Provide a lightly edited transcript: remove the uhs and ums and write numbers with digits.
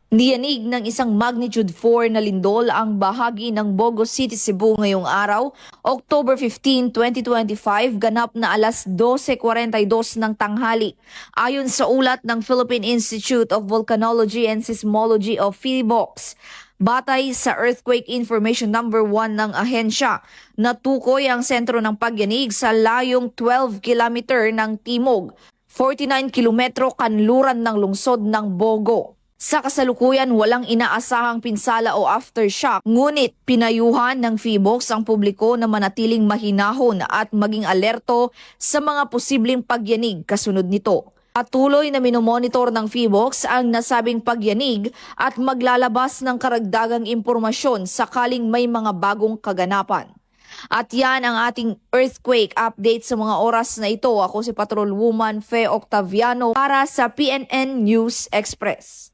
Niyanig ng isang magnitude 4 na lindol ang bahagi ng Bogo City, Cebu ngayong araw, October 15, 2025, ganap na alas 12:42 ng tanghali. Ayon sa ulat ng Philippine Institute of Volcanology and Seismology of PHIVOLCS, batay sa Earthquake Information Number 1 ng ahensya, natukoy ang sentro ng pagyanig sa layong 12 kilometer ng timog, 49 kilometro kanluran ng lungsod ng Bogo. Sa kasalukuyan, walang inaasahang pinsala o aftershock, ngunit pinayuhan ng PHIVOLCS ang publiko na manatiling mahinahon at maging alerto sa mga posibleng pagyanig kasunod nito. Patuloy na minomonitor ng PHIVOLCS ang nasabing pagyanig at maglalabas ng karagdagang impormasyon sakaling may mga bagong kaganapan. At yan ang ating earthquake update sa mga oras na ito. Ako si Patrolwoman Fe Octaviano para sa PNN News Express.